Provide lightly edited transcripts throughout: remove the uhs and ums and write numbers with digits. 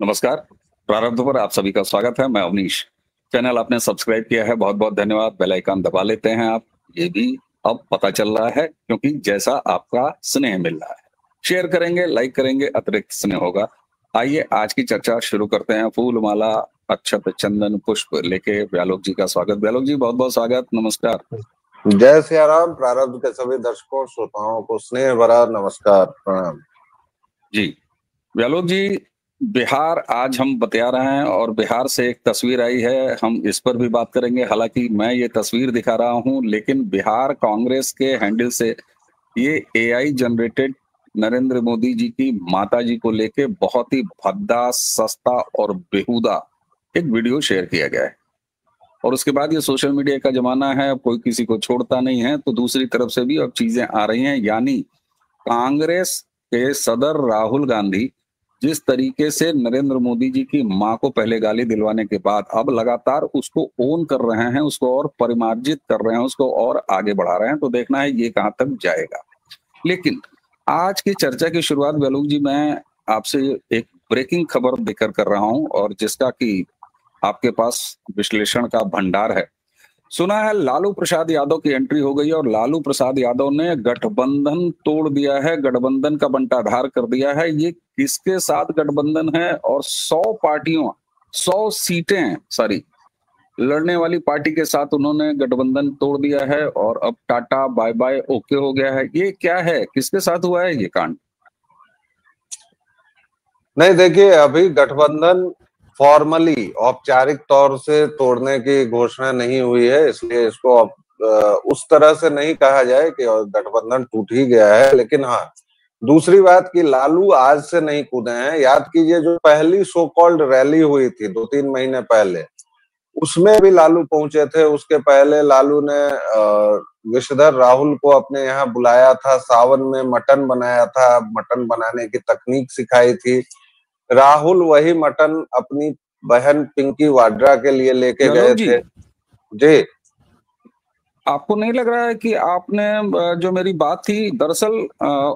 नमस्कार। प्रारब्ध पर आप सभी का स्वागत है। मैं अवनीश। चैनल आपने सब्सक्राइब किया है, बहुत-बहुत धन्यवाद। बेल आइकन दबा लेते हैं आप। ये भी अब पता चल रहा है क्योंकि जैसा आपका स्नेह मिल रहा है। शेयर करेंगे, लाइक करेंगे, अतिरिक्त स्नेह होगा। आइए आज की चर्चा शुरू करते हैं। फूल माला, अक्षत, चंदन, पुष्प लेके व्यालोक जी का स्वागत। व्यालोक जी बहुत-बहुत स्वागत, नमस्कार। जय सिया राम। प्रारब्ध के सभी दर्शकों श्रोताओं को स्नेह भरा नमस्कार, प्रणाम। जी, व्यालोक जी, बिहार आज हम बतिया रहे हैं और बिहार से एक तस्वीर आई है, हम इस पर भी बात करेंगे। हालाँकि मैं ये तस्वीर दिखा रहा हूँ, लेकिन बिहार कांग्रेस के हैंडल से ये एआई जनरेटेड नरेंद्र मोदी जी की माताजी को लेके बहुत ही भद्दा, सस्ता और बेहुदा एक वीडियो शेयर किया गया है। और उसके बाद ये सोशल मीडिया का ज़माना है, अब कोई किसी को छोड़ता नहीं है, तो दूसरी तरफ से भी अब चीज़ें आ रही हैं, यानी कांग्रेस के सदर राहुल गांधी जिस तरीके से नरेंद्र मोदी जी की मां को पहले गाली दिलवाने के बाद अब लगातार उसको ओन कर रहे हैं, उसको और परिमार्जित कर रहे हैं, उसको और आगे बढ़ा रहे हैं, तो देखना है ये कहां तक जाएगा। लेकिन आज की चर्चा की शुरुआत बेलूक जी मैं आपसे एक ब्रेकिंग खबर देकर कर रहा हूं और जिसका कि आपके पास विश्लेषण का भंडार है। सुना है लालू प्रसाद यादव की एंट्री हो गई और लालू प्रसाद यादव ने गठबंधन तोड़ दिया है, गठबंधन का बंटाधार कर दिया है। ये किसके साथ गठबंधन है और 100 पार्टियों 100 सीटें सॉरी लड़ने वाली पार्टी के साथ उन्होंने गठबंधन तोड़ दिया है और अब टाटा बाय बाय ओके हो गया है। ये क्या है, किसके साथ हुआ है ये कांड? नहीं, देखिए, अभी गठबंधन फॉर्मली औपचारिक तौर से तोड़ने की घोषणा नहीं हुई है, इसलिए इसको उस तरह से नहीं कहा जाए कि गठबंधन टूट ही गया है। लेकिन हाँ, दूसरी बात कि लालू आज से नहीं कूदे हैं। याद कीजिए, जो पहली सो कॉल्ड रैली हुई थी 2-3 महीने पहले, उसमें भी लालू पहुंचे थे। उसके पहले लालू ने विषधर राहुल को अपने यहाँ बुलाया था, सावन में मटन बनाया था, मटन बनाने की तकनीक सिखाई थी। राहुल वही मटन अपनी बहन पिंकी वाड्रा के लिए लेके गए व्यालोक जी, थे। जी, आपको नहीं लग रहा है कि आपने जो मेरी बात थी दरअसल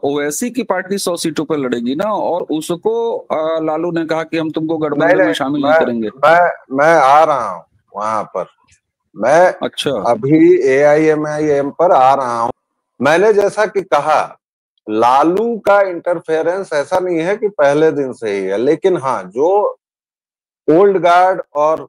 ओवैसी की पार्टी 100 सीटों पर लड़ेगी ना, और उसको लालू ने कहा कि हम तुमको नहीं गठबंधन में नहीं, शामिल नहीं मैं करेंगे। मैं आ रहा हूँ वहां पर। मैं अच्छा। अभी AIMIM पर आ रहा हूँ। मैंने जैसा कि कहा, लालू का इंटरफेरेंस ऐसा नहीं है कि पहले दिन से ही है, लेकिन हाँ, जो ओल्ड गार्ड और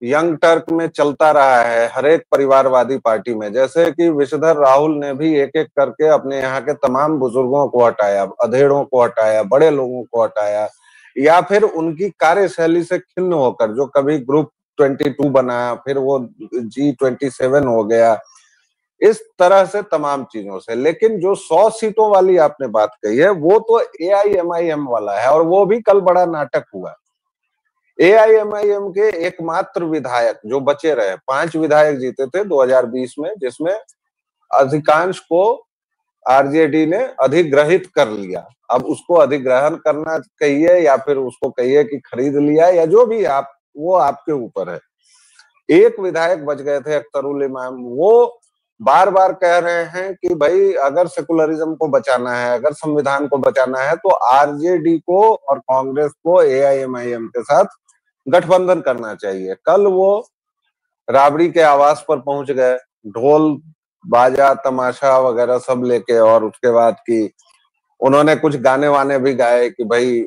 यंग टर्क में चलता रहा है हर एक परिवारवादी पार्टी में, जैसे कि विषधर राहुल ने भी एक एक करके अपने यहाँ के तमाम बुजुर्गों को हटाया, अधेड़ों को हटाया, बड़े लोगों को हटाया, या फिर उनकी कार्यशैली से खिन्न होकर जो कभी ग्रुप 22 बना, फिर वो G27 हो गया, इस तरह से तमाम चीजों से। लेकिन जो 100 सीटों वाली आपने बात कही है, वो तो AIMIM वाला है, और वो भी कल बड़ा नाटक हुआ। AIMIM के एकमात्र विधायक जो बचे रहे, 5 विधायक जीते थे 2020 में, जिसमें अधिकांश को आरजेडी ने अधिग्रहित कर लिया। अब उसको अधिग्रहण करना कहिए या फिर उसको कहिए कि खरीद लिया, या जो भी आप, वो आपके ऊपर है। एक विधायक बच गए थे, अख्तरुल इमाम। वो बार बार कह रहे हैं कि भाई, अगर सेकुलरिज्म को बचाना है, अगर संविधान को बचाना है, तो आरजेडी को और कांग्रेस को AIMIM के साथ गठबंधन करना चाहिए। कल वो राबड़ी के आवास पर पहुंच गए, ढोल बाजा तमाशा वगैरह सब लेके, और उसके बाद की उन्होंने कुछ गाने वाने भी गाए कि भाई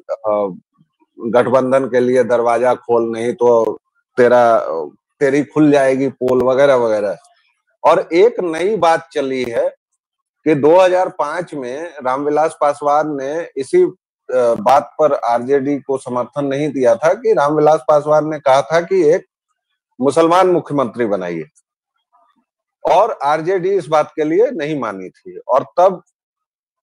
गठबंधन के लिए दरवाजा खोल, नहीं तो तेरी खुल जाएगी पोल, वगैरह वगैरह। और एक नई बात चली है कि 2005 में रामविलास पासवान ने इसी बात पर आरजेडी को समर्थन नहीं दिया था कि रामविलास पासवान ने कहा था कि एक मुसलमान मुख्यमंत्री बनाइए, और आरजेडी इस बात के लिए नहीं मानी थी, और तब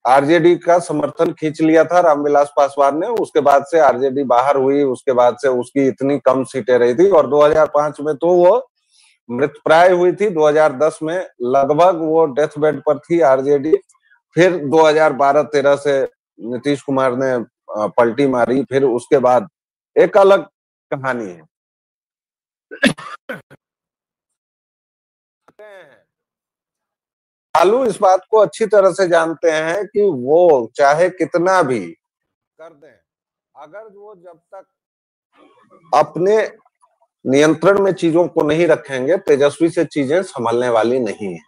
आरजेडी का समर्थन खींच लिया था रामविलास पासवान ने। उसके बाद से आरजेडी बाहर हुई, उसके बाद से उसकी इतनी कम सीटें रही थी, और 2005 में तो वो मृतप्राय हुई थी। 2010 में लगभग वो डेथ बेड पर थी आरजेडी। फिर 2012-13 से नीतीश कुमार ने पलटी मारी, फिर उसके बाद एक अलग कहानी है। लालू इस बात को अच्छी तरह से जानते हैं कि वो चाहे कितना भी कर दें, अगर वो जब तक अपने नियंत्रण में चीजों को नहीं रखेंगे, तेजस्वी से चीजें संभलने वाली नहीं है।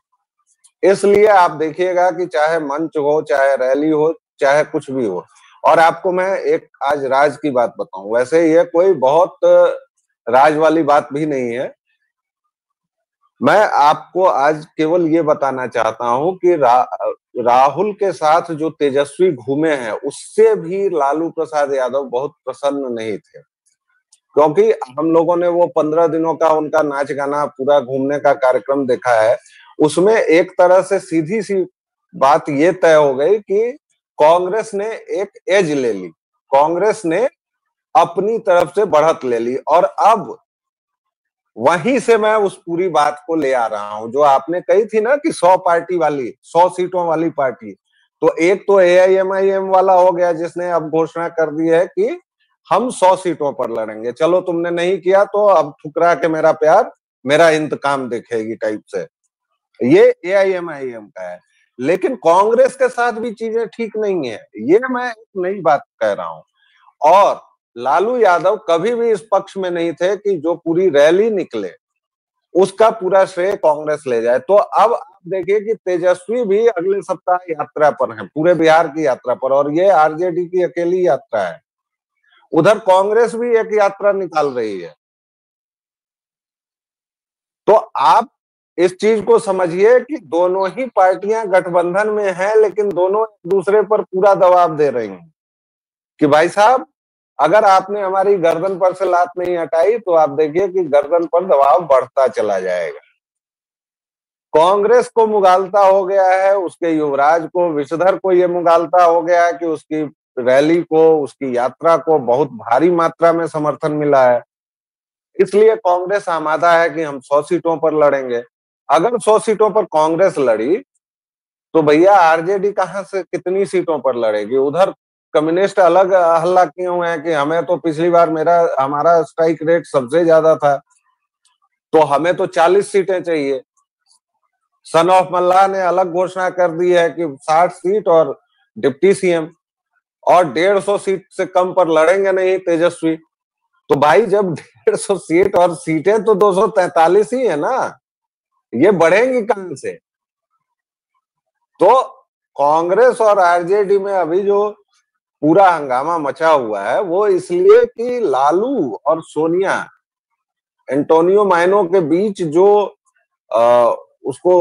इसलिए आप देखिएगा कि चाहे मंच हो, चाहे रैली हो, चाहे कुछ भी हो। और आपको मैं एक आज राज की बात बताऊं, वैसे ये कोई बहुत राज वाली बात भी नहीं है। मैं आपको आज केवल ये बताना चाहता हूं कि राहुल के साथ जो तेजस्वी घूमे हैं, उससे भी लालू प्रसाद यादव बहुत प्रसन्न नहीं थे, क्योंकि हम लोगों ने वो 15 दिनों का उनका नाच गाना पूरा घूमने का कार्यक्रम देखा है। उसमें एक तरह से सीधी सी बात ये तय हो गई कि कांग्रेस ने एक एज ले ली, कांग्रेस ने अपनी तरफ से बढ़त ले ली। और अब वहीं से मैं उस पूरी बात को ले आ रहा हूं जो आपने कही थी ना कि 100 पार्टी वाली, 100 सीटों वाली पार्टी। तो एक तो एआईएमआईएम वाला हो गया जिसने अब घोषणा कर दी है कि हम 100 सीटों पर लड़ेंगे, चलो तुमने नहीं किया तो अब ठुकरा के मेरा प्यार मेरा इंतकाम देखेगी टाइप से, ये एआईएमआईएम का है। लेकिन कांग्रेस के साथ भी चीजें ठीक नहीं है, ये मैं एक नई बात कह रहा हूं। और लालू यादव कभी भी इस पक्ष में नहीं थे कि जो पूरी रैली निकले उसका पूरा श्रेय कांग्रेस ले जाए। तो अब आप देखिए कि तेजस्वी भी अगले सप्ताह यात्रा पर हैं, पूरे बिहार की यात्रा पर, और ये आरजेडी की अकेली यात्रा है। उधर कांग्रेस भी एक यात्रा निकाल रही है। तो आप इस चीज को समझिए कि दोनों ही पार्टियां गठबंधन में हैं, लेकिन दोनों एक दूसरे पर पूरा दबाव दे रही हैं कि भाई साहब, अगर आपने हमारी गर्दन पर से लात नहीं हटाई तो आप देखिए कि गर्दन पर दबाव बढ़ता चला जाएगा। कांग्रेस को मुगालता हो गया है, उसके युवराज को, विषधर को ये मुगालता हो गया है कि उसकी रैली को, उसकी यात्रा को बहुत भारी मात्रा में समर्थन मिला है। इसलिए कांग्रेस आमादा है कि हम 100 सीटों पर लड़ेंगे। अगर 100 सीटों पर कांग्रेस लड़ी तो भैया आरजेडी कहां से कितनी सीटों पर लड़ेगी? उधर कम्युनिस्ट अलग हल्ला किए हुए हैं कि हमें तो पिछली बार हमारा स्ट्राइक रेट सबसे ज्यादा था, तो हमें तो 40 सीटें चाहिए। सन ऑफ मल्लाह ने अलग घोषणा कर दी है कि 60 सीट और डिप्टी सीएम, और 150 सीट से कम पर लड़ेंगे नहीं तेजस्वी। तो भाई जब 150 सीट और सीटें तो 243 ही है ना, ये बढ़ेंगी कहां से? तो कांग्रेस और आरजेडी में अभी जो पूरा हंगामा मचा हुआ है वो इसलिए कि लालू और सोनिया, एंटोनियो माइनो के बीच जो उसको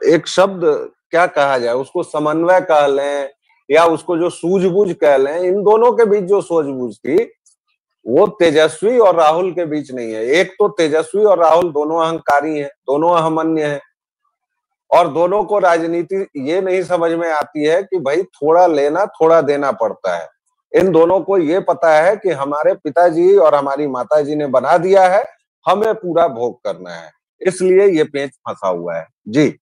एक शब्द क्या कहा जाए, उसको समन्वय कह लें या उसको जो सूझबूझ कह लें, इन दोनों के बीच जो सूझबूझ थी वो तेजस्वी और राहुल के बीच नहीं है। एक तो तेजस्वी और राहुल दोनों अहंकारी हैं, दोनों अहमन्य हैं, और दोनों को राजनीति ये नहीं समझ में आती है कि भाई थोड़ा लेना थोड़ा देना पड़ता है। इन दोनों को ये पता है कि हमारे पिताजी और हमारी माताजी ने बना दिया है, हमें पूरा भोग करना है, इसलिए ये पेच फंसा हुआ है। जी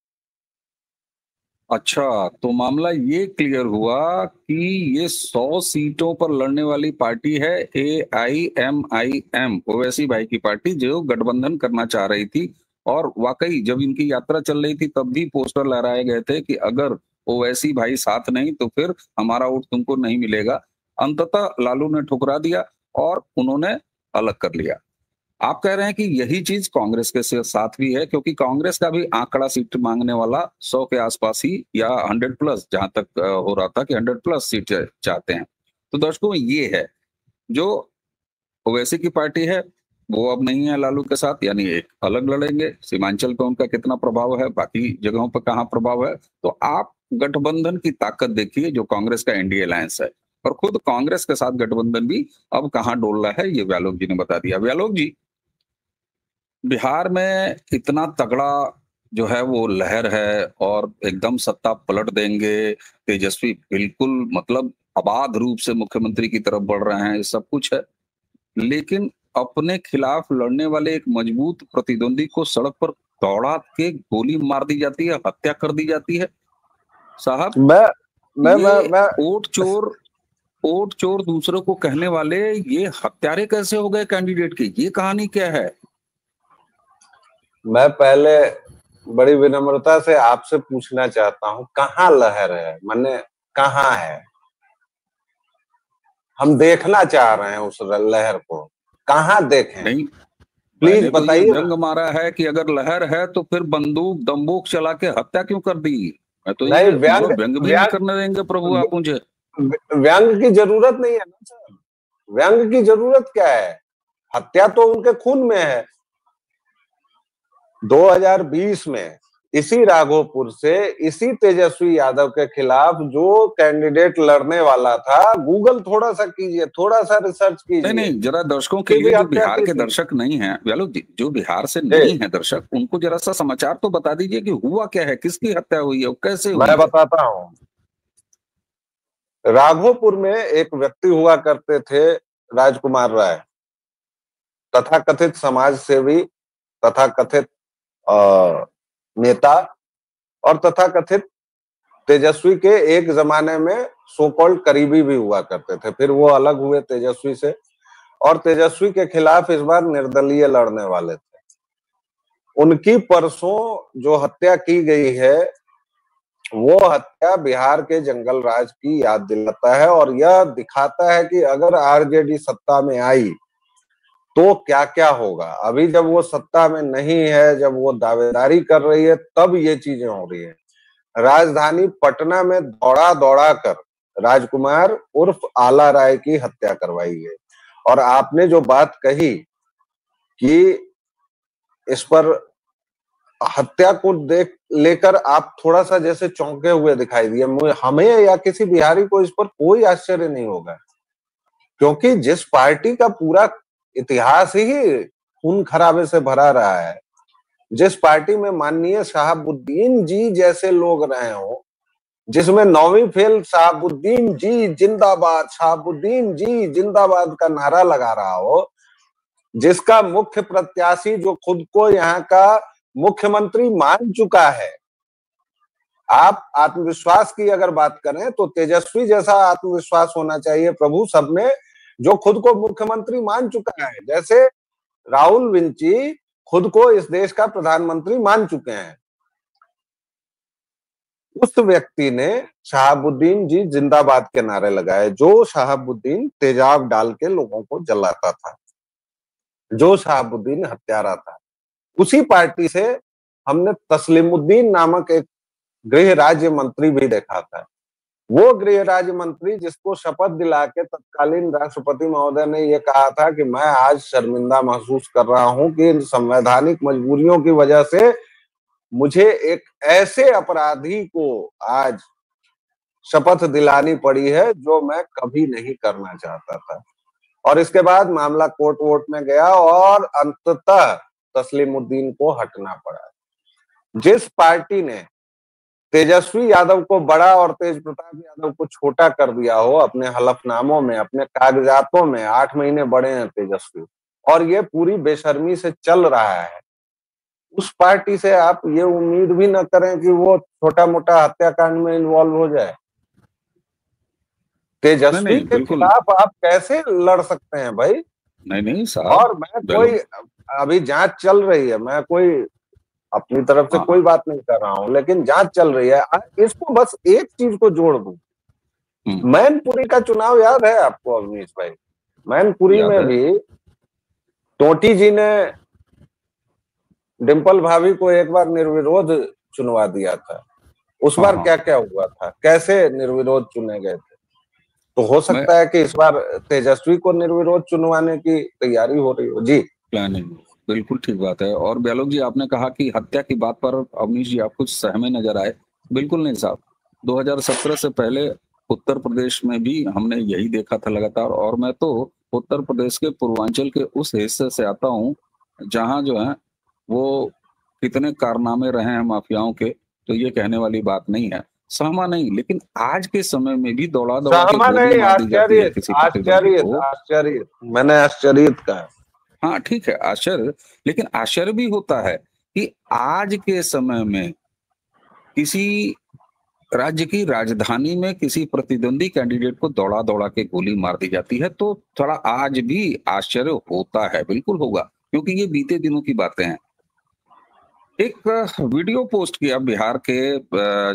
अच्छा, तो मामला ये क्लियर हुआ कि ये 100 सीटों पर लड़ने वाली पार्टी है एआईएमआईएम, ओवैसी भाई की पार्टी, जो गठबंधन करना चाह रही थी। और वाकई जब इनकी यात्रा चल रही थी तब भी पोस्टर लहराए गए थे कि अगर ओवैसी भाई साथ नहीं तो फिर हमारा वोट तुमको नहीं मिलेगा। अंततः लालू ने ठुकरा दिया और उन्होंने अलग कर लिया। आप कह रहे हैं कि यही चीज कांग्रेस के साथ भी है, क्योंकि कांग्रेस का भी आंकड़ा सीट मांगने वाला 100 के आसपास ही या 100 प्लस, जहां तक हो रहा था कि 100 प्लस सीट चाहते हैं। तो दर्शकों, ये है जो ओवैसी की पार्टी है, वो अब नहीं है लालू के साथ, यानी एक अलग लड़ेंगे। सीमांचल पे उनका कितना प्रभाव है, बाकी जगहों पर कहाँ प्रभाव है, तो आप गठबंधन की ताकत देखिए जो कांग्रेस का एनडीए अलायंस है। और खुद कांग्रेस के साथ गठबंधन भी अब कहाँ डोल रहा है, ये व्यालोक जी ने बता दिया। व्यालोक जी, बिहार में इतना तगड़ा जो है वो लहर है और एकदम सत्ता पलट देंगे, तेजस्वी बिल्कुल मतलब अबाध रूप से मुख्यमंत्री की तरफ बढ़ रहे हैं, ये सब कुछ है। लेकिन अपने खिलाफ लड़ने वाले एक मजबूत प्रतिद्वंदी को सड़क पर दौड़ा के गोली मार दी जाती है, हत्या कर दी जाती है। साहब, मैं मैं ये मैं मैं वोट चोर दूसरों को कहने वाले ये हत्यारे कैसे हो गए कैंडिडेट की? ये कहानी क्या है? मैं पहले बड़ी विनम्रता से आपसे पूछना चाहता हूं, कहाँ लहर है, माने कहाँ है? हम देखना चाह रहे हैं उस लहर को। कहाँ देखें? नहीं, प्लीज बताइए। व्यंग मारा है कि अगर लहर है तो फिर बंदूक दंबूक चला के हत्या क्यों कर दी? मैं तो नहीं, ये व्यंग भी नहीं करने देंगे प्रभु आप मुझे। व्यंग की जरूरत नहीं है ना सर, व्यंग की जरूरत क्या है? हत्या तो उनके खून में है। 2020 में इसी राघोपुर से इसी तेजस्वी यादव के खिलाफ जो कैंडिडेट लड़ने वाला था, गूगल थोड़ा सा कीजिए, थोड़ा सा रिसर्च कीजिए। नहीं, जरा दर्शकों के लिए, जो बिहार के दर्शक नहीं है व्यालोक जी, जो बिहार से नहीं है दर्शक, उनको जरा सा समाचार तो बता दीजिए कि हुआ क्या है, किसकी हत्या हुई है, कैसे हुई है? मैं बताता हूँ। राघोपुर में एक व्यक्ति हुआ करते थे, राजकुमार राय, तथाकथित समाज सेवी, तथाकथित नेता और तथाकथित तेजस्वी के एक जमाने में सो कॉल्ड करीबी भी हुआ करते थे। फिर वो अलग हुए तेजस्वी से और तेजस्वी के खिलाफ इस बार निर्दलीय लड़ने वाले थे। उनकी परसों जो हत्या की गई है, वो हत्या बिहार के जंगल राज की याद दिलाता है और यह दिखाता है कि अगर आरजेडी सत्ता में आई तो क्या क्या होगा। अभी जब वो सत्ता में नहीं है, जब वो दावेदारी कर रही है, तब ये चीजें हो रही है। राजधानी पटना में दौड़ा दौड़ा कर राजकुमार उर्फ आला राय की हत्या करवाई गई। और आपने जो बात कही कि इस पर हत्या को लेकर आप थोड़ा सा जैसे चौंके हुए दिखाई दिए, हमें या किसी बिहारी को इस पर कोई आश्चर्य नहीं होगा, क्योंकि जिस पार्टी का पूरा इतिहास ही खून खराबे से भरा रहा है, जिस पार्टी में माननीय शहाबुद्दीन जी जैसे लोग रहे हो, जिसमें 9वीं फेल शहाबुद्दीन जी जिंदाबाद, शहाबुद्दीन जी जिंदाबाद का नारा लगा रहा हो, जिसका मुख्य प्रत्याशी जो खुद को यहाँ का मुख्यमंत्री मान चुका है। आप आत्मविश्वास की अगर बात करें तो तेजस्वी जैसा आत्मविश्वास होना चाहिए प्रभु सब में, जो खुद को मुख्यमंत्री मान चुका है। जैसे राहुल विंची खुद को इस देश का प्रधानमंत्री मान चुके हैं। उस व्यक्ति ने शहाबुद्दीन जी जिंदाबाद के नारे लगाए, जो शहाबुद्दीन तेजाब डाल के लोगों को जलाता था, जो शहाबुद्दीन हत्यारा था। उसी पार्टी से हमने तस्लीमुद्दीन नामक एक गृह राज्य मंत्री भी देखा था। वो गृह राज्य मंत्री जिसको शपथ दिला के तत्कालीन राष्ट्रपति महोदय ने ये कहा था कि मैं आज शर्मिंदा महसूस कर रहा हूं कि इन संवैधानिक मजबूरियों की वजह से मुझे एक ऐसे अपराधी को आज शपथ दिलानी पड़ी है जो मैं कभी नहीं करना चाहता था। और इसके बाद मामला कोर्ट वोट में गया और अंततः तस्लीमुद्दीन को हटना पड़ा। जिस पार्टी ने तेजस्वी यादव को बड़ा और तेज प्रताप यादव को छोटा कर दिया हो अपने हलफनामों में, अपने कागजातों में, 8 महीने बड़े हैं तेजस्वी, और ये पूरी बेशर्मी से चल रहा है, उस पार्टी से आप ये उम्मीद भी न करें कि वो छोटा मोटा हत्याकांड में इन्वॉल्व हो जाए। तेजस्वी के खिलाफ आप कैसे लड़ सकते हैं भाई? नहीं साहब। और मैं कोई, अभी जांच चल रही है, मैं कोई अपनी तरफ से कोई बात नहीं कर रहा हूं, लेकिन जांच चल रही है। इसको बस एक चीज को जोड़ दूं, मैनपुरी का चुनाव याद है आपको अवनीश भाई? मैनपुरी में भी टोटी जी ने डिंपल भाभी को एक बार निर्विरोध चुनवा दिया था। उस बार क्या क्या हुआ था, कैसे निर्विरोध चुने गए थे? तो हो सकता है कि इस बार तेजस्वी को निर्विरोध चुनवाने की तैयारी हो रही हो। जी, प्लानिंग, बिल्कुल ठीक बात है। और ब्यालोक जी, आपने कहा कि हत्या की बात पर अवनीश जी आप कुछ सहमे नजर आए। बिल्कुल नहीं साहब, 2017 से पहले उत्तर प्रदेश में भी हमने यही देखा था लगातार। और मैं तो उत्तर प्रदेश के पूर्वांचल के उस हिस्से से आता हूँ जहां जो है वो कितने कारनामे रहे हैं माफियाओं के, तो ये कहने वाली बात नहीं है। सहमा नहीं, लेकिन आज के समय में भी दौड़ा दौड़ा के गोली मार दी जाती है किसी प्रतिद्वंदी को। आश्चर्य, मैंने आश्चर्यित कहा। हाँ ठीक है, आश्चर्य, लेकिन आश्चर्य भी होता है कि आज के समय में किसी राज्य की राजधानी में किसी प्रतिद्वंदी कैंडिडेट को दौड़ा दौड़ा के गोली मार दी जाती है, तो थोड़ा आज भी आश्चर्य होता है। बिल्कुल होगा, क्योंकि ये बीते दिनों की बातें हैं। एक वीडियो पोस्ट किया बिहार के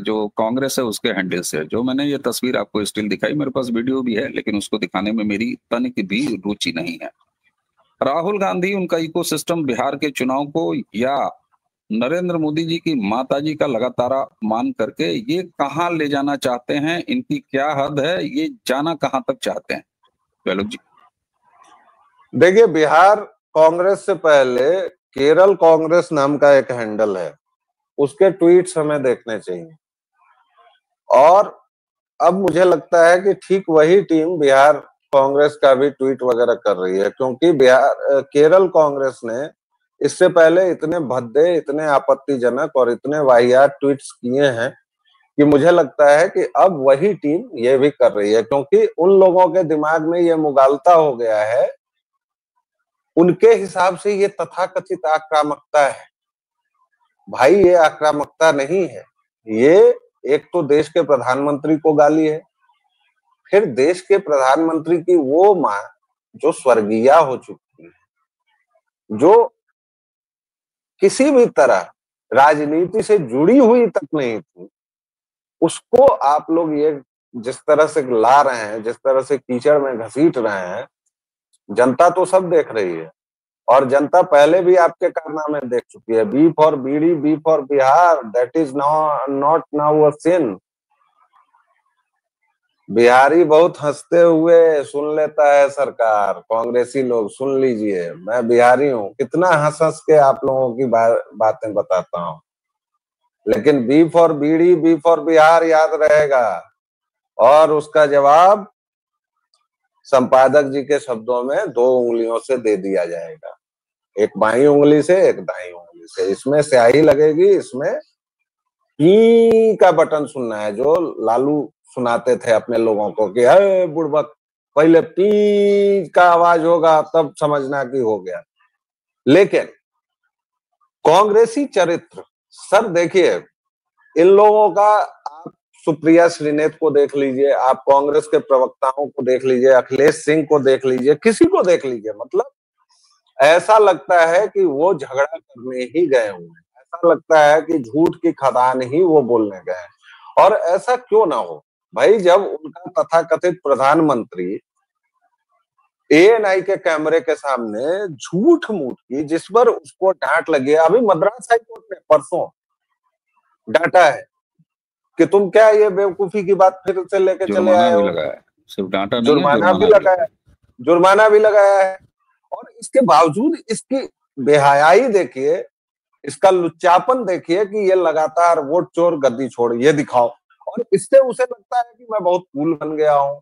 जो कांग्रेस है उसके हैंडल से, जो मैंने ये तस्वीर आपको स्टिल दिखाई, मेरे पास वीडियो भी है, लेकिन उसको दिखाने में मेरी तनिक भी रुचि नहीं है। राहुल गांधी उनका इकोसिस्टम बिहार के चुनाव को या नरेंद्र मोदी जी की माताजी का लगातार मान करके ये कहाँ ले जाना चाहते हैं, इनकी क्या हद है, ये जाना कहाँ तक चाहते हैं गहलोत जी? देखिए, बिहार कांग्रेस से पहले केरल कांग्रेस नाम का एक हैंडल है, उसके ट्वीट्स हमें देखने चाहिए। और अब मुझे लगता है कि ठीक वही टीम बिहार कांग्रेस का भी ट्वीट वगैरह कर रही है, क्योंकि केरल कांग्रेस ने इससे पहले इतने भद्दे, इतने आपत्तिजनक और इतने वाहियात ट्वीट्स किए हैं कि मुझे लगता है कि अब वही टीम ये भी कर रही है, क्योंकि उन लोगों के दिमाग में ये मुगालता हो गया है, उनके हिसाब से ये तथाकथित आक्रामकता है। भाई, ये आक्रामकता नहीं है, ये एक तो देश के प्रधानमंत्री को गाली है, फिर देश के प्रधानमंत्री की वो मां जो स्वर्गीय हो चुकी है, जो किसी भी तरह राजनीति से जुड़ी हुई तक नहीं थी, उसको आप लोग ये जिस तरह से ला रहे हैं, जिस तरह से कीचड़ में घसीट रहे हैं, जनता तो सब देख रही है। और जनता पहले भी आपके कारनामे देख चुकी है। B for BD, B for Bihar, that is not now a sin. Bihari बहुत हंसते हुए सुन लेता है सरकार, कांग्रेसी लोग सुन लीजिए, मैं बिहारी हूं, कितना हंस हंस के आप लोगों की बातें बताता हूं, लेकिन B for BD, B for Bihar याद रहेगा। और उसका जवाब संपादक जी के शब्दों में 2 उंगलियों से दे दिया जाएगा, एक बाईं उंगली से, एक दाईं उंगली से। इसमें स्याही लगेगी, इसमें पी का बटन सुनना है, जो लालू सुनाते थे अपने लोगों को कि हे बुड़बक, पहले पी का आवाज होगा तब समझना कि हो गया। लेकिन कांग्रेसी चरित्र, सर देखिए, इन लोगों का, आप सुप्रिया श्रीनेत को देख लीजिए, आप कांग्रेस के प्रवक्ताओं को देख लीजिए, अखिलेश सिंह को देख लीजिए, किसी को देख लीजिए, मतलब ऐसा लगता है कि वो झगड़ा करने ही गए हुए हैं, ऐसा लगता है कि झूठ की खदान ही वो बोलने गए हैं। और ऐसा क्यों ना हो भाई, जब उनका तथाकथित प्रधानमंत्री एएनआई के कैमरे के सामने झूठ मूठ की, जिस पर उसको डांट लगी है, अभी मद्रास हाई कोर्ट ने परसों डांटा है कि तुम क्या ये बेवकूफी की बात फिर से लेके चले आए हो। सिर्फ डांटा नहीं है, जुर्माना भी लगाया, जुर्माना भी लगाया है। और इसके बावजूद इसकी बेहयाई देखिए, इसका लुच्चापन देखिए कि ये लगातार वोट चोर गद्दी छोड़ ये दिखाओ। और इससे उसे लगता है कि मैं बहुत कूल बन गया हूँ,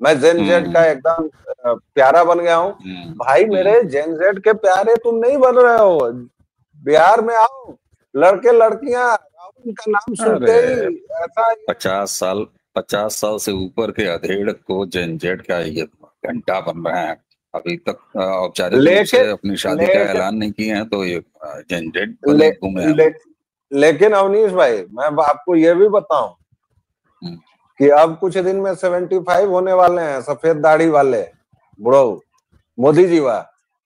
मैं जेन जेड का एकदम प्यारा बन गया हूँ। भाई मेरे, जेन जेड के प्यारे तुम नहीं बन रहे हो। बिहार में आओ, लड़के लड़कियां राहुल का नाम सुनते ही ऐसा 50 साल से ऊपर के अधेड़ को जेन जेड का ये घंटा बन रहे हैं, अभी तक औपचारिक रूप से अपनी शादी का ऐलान नहीं किए हैं, तो ये जेन जेड बने घूमे हैं। लेकिन अवनीश भाई, मैं आपको ये भी बताऊं कि अब कुछ दिन में 75 होने वाले हैं सफेद दाढ़ी वाले बुढ़ो मोदी जी वा,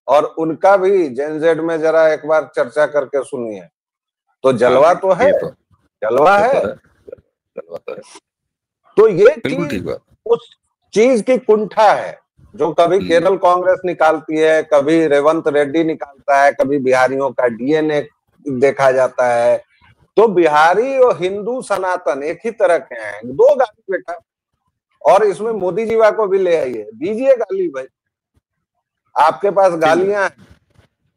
और उनका भी जेन जेड में जरा एक बार चर्चा करके सुनिए, तो जलवा तो है, जलवा है। तो ये चीज उस चीज की कुंठा है जो कभी केरल कांग्रेस निकालती है, कभी रेवंत रेड्डी निकालता है, कभी बिहारियों का डीएनए देखा जाता है। तो बिहारी और हिंदू सनातन एक ही तरह के हैं, 2 गाली बेटा। और इसमें मोदी जीवा को भी ले आइए, दीजिए गाली भाई, आपके पास गालियां हैं,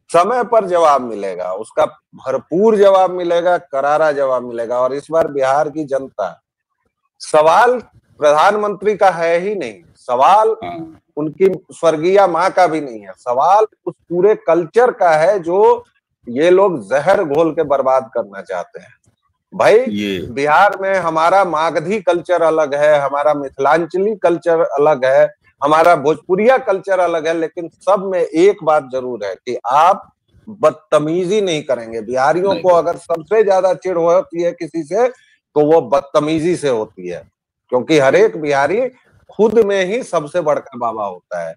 समय पर जवाब मिलेगा, उसका भरपूर जवाब मिलेगा, करारा जवाब मिलेगा। और इस बार बिहार की जनता, सवाल प्रधानमंत्री का है ही नहीं, सवाल उनकी स्वर्गीय मां का भी नहीं है, सवाल उस पूरे कल्चर का है जो ये लोग जहर घोल के बर्बाद करना चाहते हैं। भाई बिहार में हमारा मागधी कल्चर अलग है, हमारा मिथिलांचली कल्चर अलग है, हमारा भोजपुरिया कल्चर अलग है, लेकिन सब में एक बात जरूर है कि आप बदतमीजी नहीं करेंगे। बिहारियों को अगर सबसे ज्यादा चिढ़ होती है किसी से, तो वो बदतमीजी से होती है, क्योंकि हर एक बिहारी खुद में ही सबसे बड़का बाबा होता है।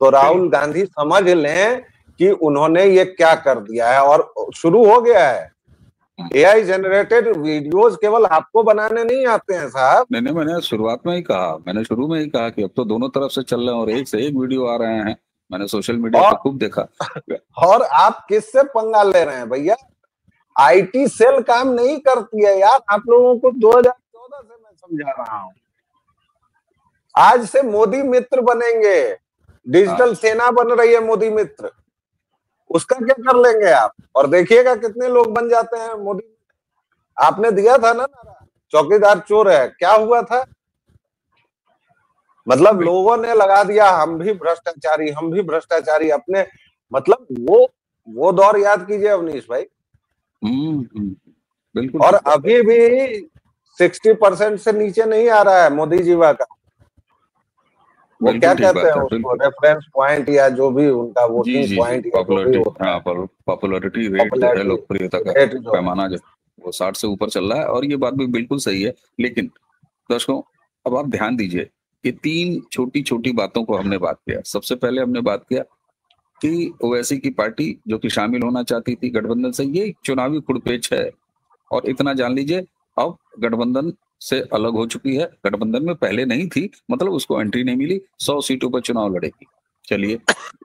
तो राहुल गांधी समझ लें कि उन्होंने ये क्या कर दिया है, और शुरू हो गया है। एआई जनरेटेड वीडियोस केवल आपको बनाने नहीं आते हैं साहब। नहीं, मैंने शुरू में ही कहा कि अब तो दोनों तरफ से चल रहे हैं और एक से एक वीडियो आ रहे हैं। मैंने सोशल मीडिया पर खूब देखा। और आप किससे पंगा ले रहे हैं भैया? आईटी सेल काम नहीं करती है यार, आप लोगों को 2014 से मैं समझा रहा हूं। आज से मोदी मित्र बनेंगे, डिजिटल सेना बन रही है मोदी मित्र, उसका क्या कर लेंगे आप? और देखिएगा कितने लोग बन जाते हैं मोदी। आपने दिया था ना नारा, चौकीदार चोर है, क्या हुआ था? मतलब लोगों ने लगा दिया हम भी भ्रष्टाचारी, हम भी भ्रष्टाचारी अपने, मतलब वो दौर याद कीजिए अवनीश भाई। बिल्कुल। और अभी भी 60% से नीचे नहीं आ रहा है मोदी जीवा का, वो क्या कहते हैं उसको, रेफरेंस पॉइंट या जो भी उनका वोटिंग पॉइंट या जो भी होता है, पॉपुलैरिटी रेट जो है, लोकप्रियता का पैमाना जो वो 60 से ऊपर चल रहा है। और ये बात भी बिल्कुल सही है। लेकिन दर्शकों, अब आप ध्यान दीजिए, ये 3 छोटी छोटी बातों को हमने बात किया। सबसे पहले हमने बात किया कि ओवैसी की पार्टी जो कि शामिल होना चाहती थी गठबंधन से, ये चुनावी खुड़पेच है। और इतना जान लीजिए, अब गठबंधन से अलग हो चुकी है, गठबंधन में पहले नहीं थी, मतलब उसको एंट्री नहीं मिली, 100 सीटों पर चुनाव लड़ेगी। चलिए,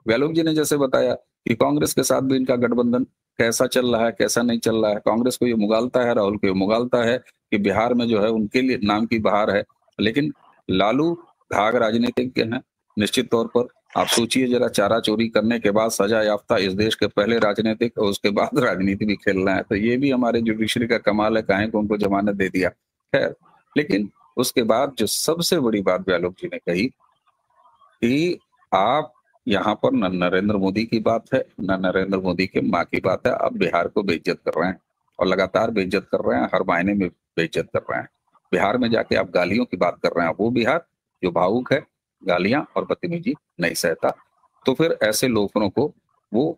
व्यालोक जी ने जैसे बताया कि कांग्रेस के साथ भी इनका गठबंधन कैसा चल रहा है, कैसा नहीं चल रहा है। कांग्रेस को ये मुगालता है, राहुल को ये मुगालता है कि बिहार में जो है उनके लिए नाम की बहार है। लेकिन लालू घाघ राजनीतिज्ञ हैं निश्चित तौर पर। आप सोचिए जरा, चारा चोरी करने के बाद सजा याफ्ता इस देश के पहले राजनीतिक, और उसके बाद राजनीति भी खेल रहे हैं। तो ये भी हमारे जुडिशरी का कमाल है, काहे को उनको जमानत दे दिया। खैर, लेकिन उसके बाद जो सबसे बड़ी बात व्यालोक जी ने कही कि आप यहाँ पर न नरेंद्र मोदी की बात है, न नरेंद्र मोदी के माँ की बात है। आप बिहार को बेइज्जत कर रहे हैं, और लगातार बेइज्जत कर रहे हैं, हर महीने में बेइज्जत कर रहे हैं। बिहार में जाके आप गालियों की बात कर रहे हैं, वो बिहार जो भावुक है, गालियां और बदतमीजी नहीं सहता। तो फिर ऐसे लोगों को वो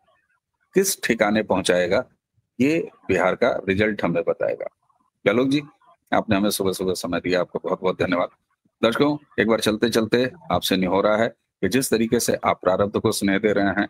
किस ठिकाने पहुंचाएगा, ये बिहार का रिजल्ट हमें बताएगा। व्यालोक जी, आपने हमें सुबह सुबह समय दिया, आपको बहुत बहुत धन्यवाद। दर्शकों, एक बार चलते चलते आपसे निहो रहा है कि जिस तरीके से आप प्रारब्ध को स्नेह दे रहे हैं,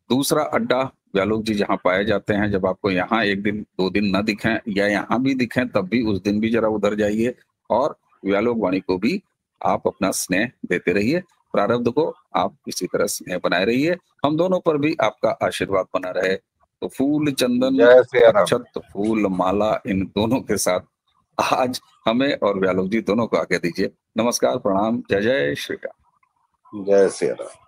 दूसरा अड्डा व्यालोक जी जहां पाए जाते हैं, जब आपको यहाँ 1 दिन 2 दिन न दिखें या यहाँ भी दिखें, तब भी उस दिन भी जरा उधर जाइए और व्यालोक वाणी को भी आप अपना स्नेह देते रहिए। प्रारब्ध को आप इसी तरह स्नेह बनाए रहिए, हम दोनों पर भी आपका आशीर्वाद बना रहे। तो फूल चंदन, अक्षत, फूल माला, इन दोनों के साथ आज हमें और व्यालोक जी दोनों को आगे दीजिए। नमस्कार, प्रणाम, जय जय श्री राम। जय श्री राम।